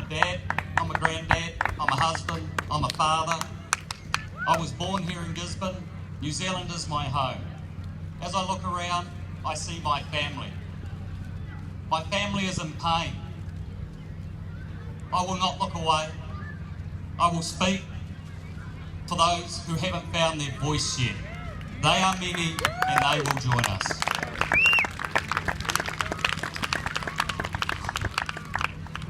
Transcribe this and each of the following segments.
a dad, I'm a granddad, I'm a husband, I'm a father. I was born here in Gisborne. New Zealand is my home. As I look around, I see my family. My family is in pain. I will not look away. I will speak for those who haven't found their voice yet. They are many and they will join us.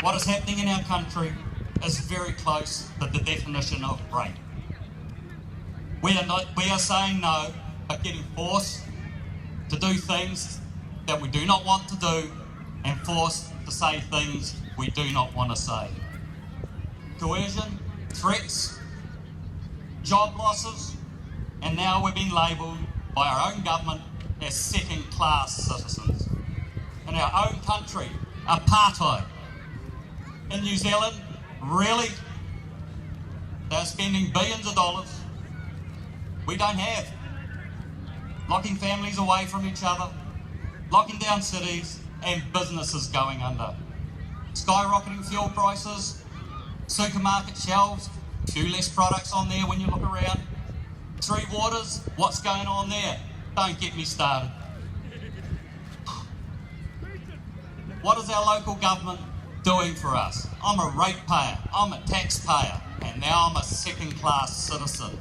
What is happening in our country is very close to the definition of rape. We are saying no, but getting forced to do things that we do not want to do and forced to say things we do not want to say. Coercion, threats, job losses, and now we're being labelled by our own government as second-class citizens. In our own country, apartheid. In New Zealand, really? They're spending billions of dollars. We don't have. Locking families away from each other, locking down cities, and businesses going under. Skyrocketing fuel prices, supermarket shelves, few less products on there when you look around. Three Waters, what's going on there? Don't get me started. What is our local government doing for us? I'm a ratepayer, I'm a taxpayer, and now I'm a second-class citizen.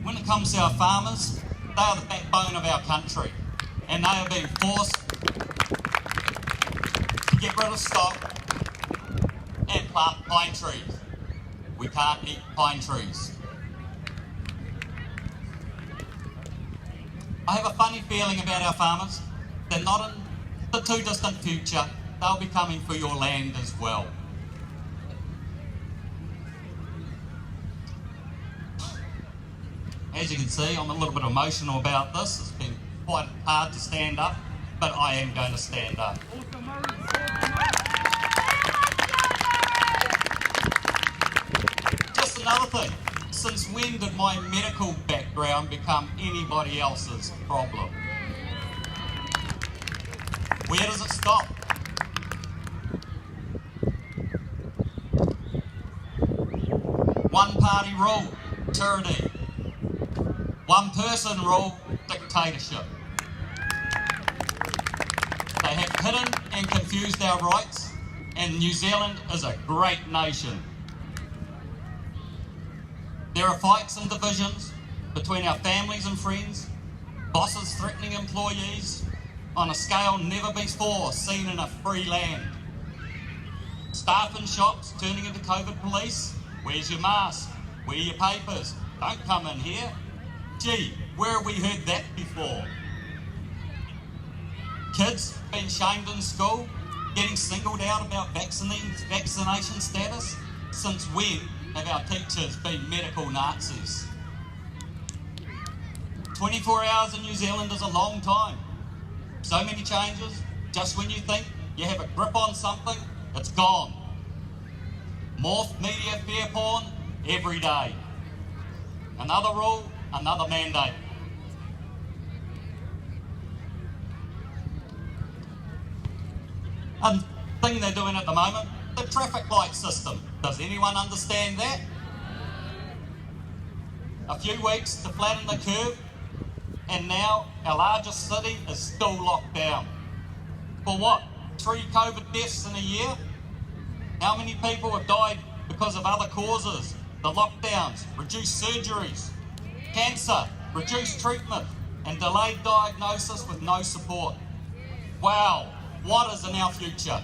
When it comes to our farmers, they are the backbone of our country, and they are being forced to get rid of stock and plant pine trees. We can't eat pine trees. I have a funny feeling about our farmers. They're not in the too distant future. They'll be coming for your land as well. As you can see, I'm a little bit emotional about this. It's been quite hard to stand up, but I am going to stand up. Just another thing. Since when did my medical background become anybody else's problem? Where does it stop? One party rule, tyranny. One person rule, dictatorship. They have hidden and confused our rights, and New Zealand is a great nation. There are fights and divisions between our families and friends, bosses threatening employees on a scale never before seen in a free land. Staff in shops turning into COVID police. Where's your mask? Where are your papers? Don't come in here. Gee, where have we heard that before? Kids being shamed in school, getting singled out about vaccination status. Since when have our teachers been medical Nazis? 24 hours in New Zealand is a long time. So many changes, just when you think you have a grip on something, it's gone. More media fear porn every day. Another rule, another mandate. And thing they're doing at the moment, the traffic light system. Does anyone understand that? A few weeks to flatten the curve, and now our largest city is still locked down. For what? 3 COVID deaths in a year? How many people have died because of other causes? The lockdowns, reduced surgeries, cancer, reduced treatment, and delayed diagnosis with no support. Wow, what is in our future?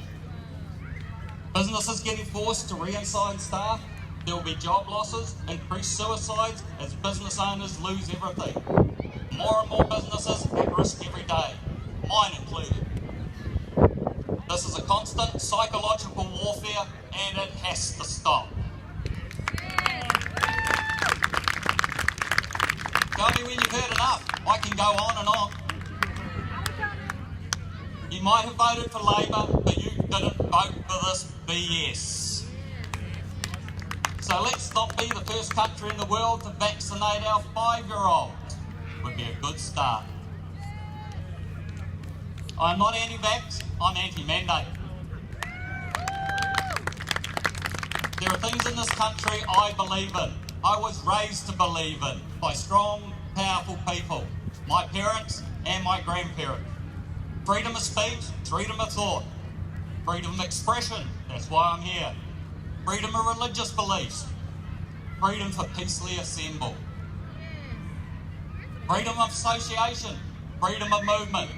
Businesses getting forced to re-assign staff. There will be job losses, increased suicides as business owners lose everything. More and more businesses at risk every day, mine included. This is a constant psychological warfare and it has to stop. Tell me when you've heard enough. I can go on and on. You might have voted for Labour, but you didn't vote for this BS. So let's not be the first country in the world to vaccinate our 5-year-olds. Would be a good start. I'm not anti-vax, I'm anti-mandate. There are things in this country I believe in. I was raised to believe in by strong, powerful people, my parents and my grandparents. Freedom of speech, freedom of thought, freedom of expression, that's why I'm here. Freedom of religious beliefs, freedom to peacefully assemble. Freedom of association, freedom of movement.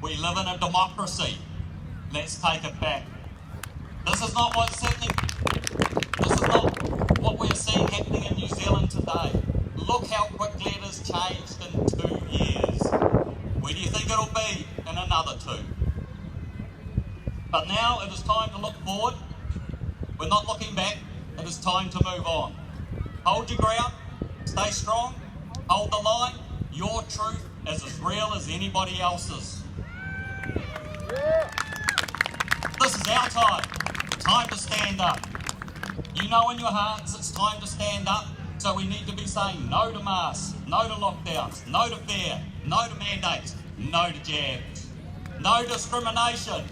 We live in a democracy. Let's take it back. This is not what's happening. This is not what we're seeing happening in New Zealand today. Look how quickly it has changed in 2 years. Where do you think it'll be in another 2? But now it is time to look forward. We're not looking back. It is time to move on. Hold your ground. Stay strong. Hold the line. Your truth is as real as anybody else's. This is our time. Time to stand up. You know in your hearts it's time to stand up, so we need to be saying no to masks, no to lockdowns, no to fear, no to mandates, no to jabs, no discrimination.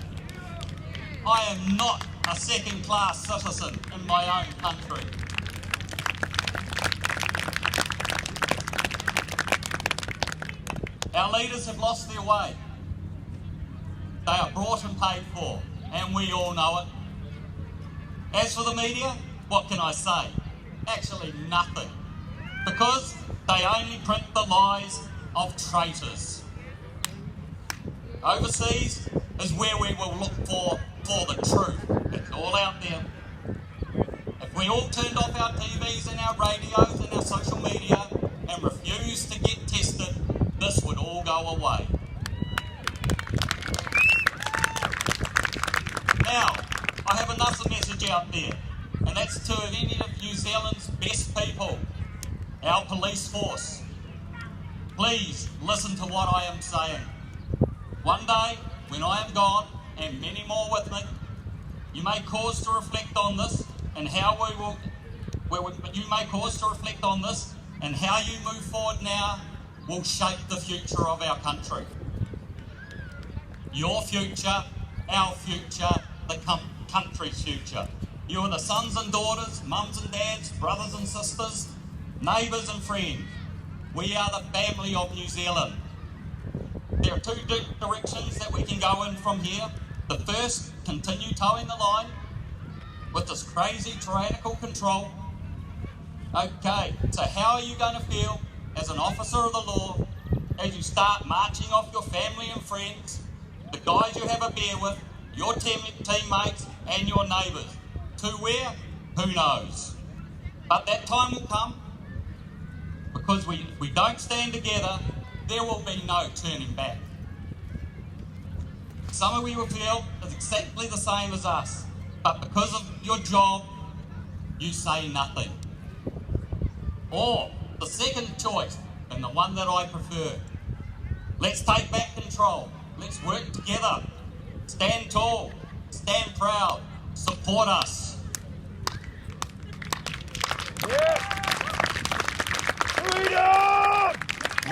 I am not a second-class citizen in my own country. Our leaders have lost their way. They are brought and paid for, and we all know it. As for the media, what can I say? Actually nothing. Because they only print the lies of traitors. Overseas is where we will look for the truth. It's all out there. If we all turned off our TVs and our radios and our social media and refused to get tested, this would all go away. Now, I have another message out there, and that's to any of New Zealand's best people, our police force. Please listen to what I am saying. One day, when I am gone, and many more with me, you may cause to reflect on this and how you may cause to reflect on this and how you move forward now will shape the future of our country. Your future, our future, the country's future. You are the sons and daughters, mums and dads, brothers and sisters, neighbours and friends. We are the family of New Zealand. There are 2 directions that we can go in from here. The first, continue towing the line with this crazy tyrannical control. Okay, so how are you going to feel as an officer of the law as you start marching off your family and friends, the guys you have a beer with, your teammates and your neighbours? To where? Who knows? But that time will come, because if we don't stand together, there will be no turning back. Some of you will feel is exactly the same as us, but because of your job, you say nothing. Or the second choice, and the one that I prefer, let's take back control. Let's work together. Stand tall, stand proud, support us. Yeah. Freedom!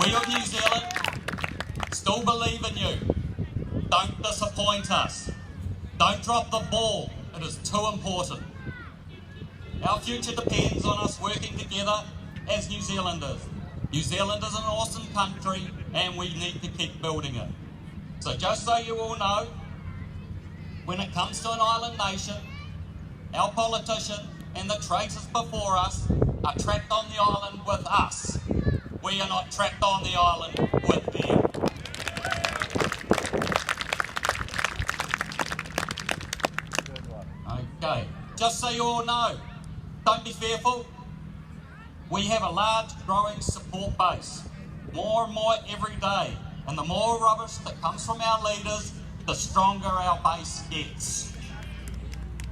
We of New Zealand still believe in you. Don't disappoint us. Don't drop the ball. It is too important. Our future depends on us working together as New Zealanders. New Zealand is an awesome country and we need to keep building it. So just so you all know, when it comes to an island nation, our politicians and the traitors before us are trapped on the island with us. We are not trapped on the island with them. Okay, just so you all know, don't be fearful. We have a large growing support base, more and more every day, and the more rubbish that comes from our leaders, the stronger our base gets.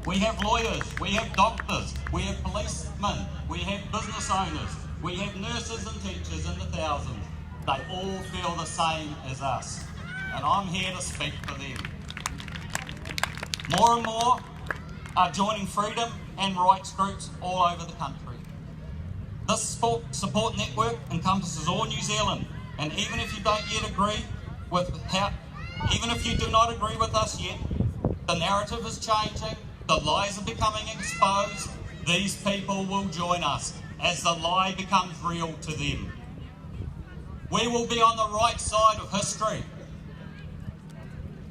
We have lawyers, we have doctors, we have policemen, we have business owners, we have nurses and teachers in the thousands. They all feel the same as us, and I'm here to speak for them. More and more are joining freedom and rights groups all over the country. This support network encompasses all New Zealand, and even if you don't yet agree with Even if you do not agree with us yet, the narrative is changing, the lies are becoming exposed, these people will join us as the lie becomes real to them. We will be on the right side of history.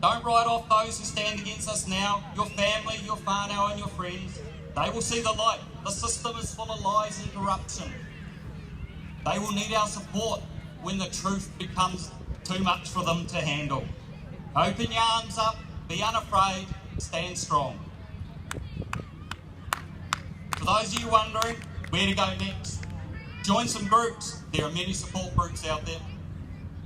Don't write off those who stand against us now, your family, your whānau and your friends. They will see the light. The system is full of lies and corruption. They will need our support when the truth becomes too much for them to handle. Open your arms up, be unafraid, stand strong. For those of you wondering where to go next, join some groups. There are many support groups out there.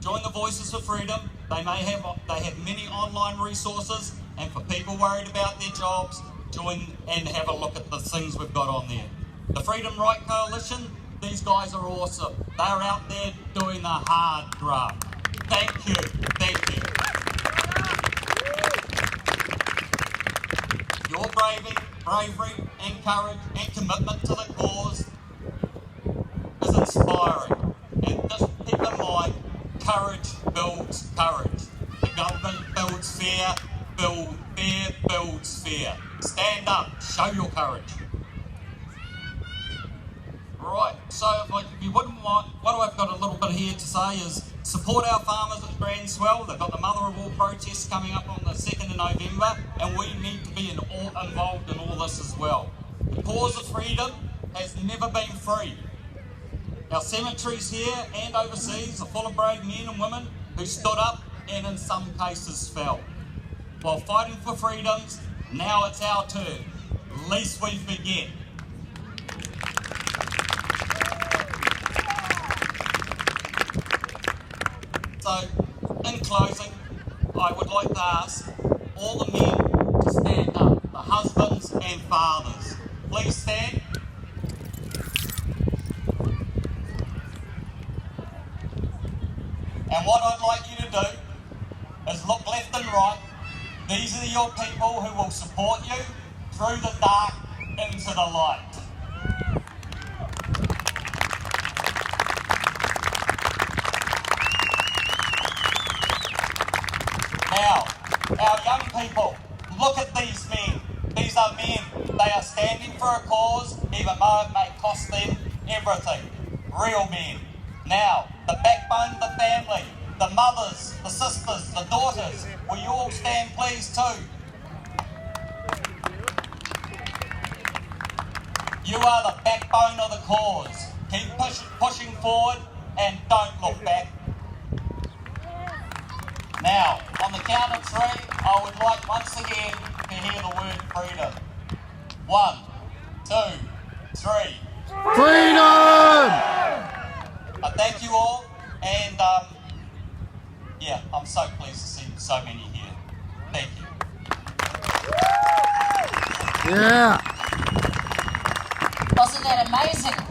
Join the Voices for Freedom. They have many online resources, and for people worried about their jobs, join and have a look at the things we've got on there. The Freedom Right Coalition, these guys are awesome. They're out there doing the hard graft. Thank you, thank you. Your bravery and courage and commitment to the cause is inspiring. And just keep in mind, courage builds courage. The government builds fear, fear builds fear. Stand up, show your courage. Right, so if you wouldn't mind, what I've got a little bit here to say is support our farmers at Grand Swell. They've got the Mother of All protests coming up on the 2nd of November, and we need to be involved in all this as well. The cause of freedom has never been free. Our cemeteries here and overseas are full of brave men and women who stood up and in some cases fell. While fighting for freedoms, now it's our turn, lest we forget. So, in closing, I would like to ask all the men to stand up, the husbands and fathers. Please stand. And what I'd like you to do is look left and right. These are your people who will support you through the dark into the light. Now, our young people, look at these men. These are men. They are standing for a cause, even though it may cost them everything. Real men. Now, the backbone of the family, the mothers, the sisters, the daughters, will you all stand please too? You are the backbone of the cause. Keep pushing forward and don't look back. Now, on the count of 3, I would like once again to hear the word freedom. 1, 2, 3. Freedom! I thank you all, and yeah, I'm so pleased to see so many here. Thank you. Yeah. Wasn't that amazing?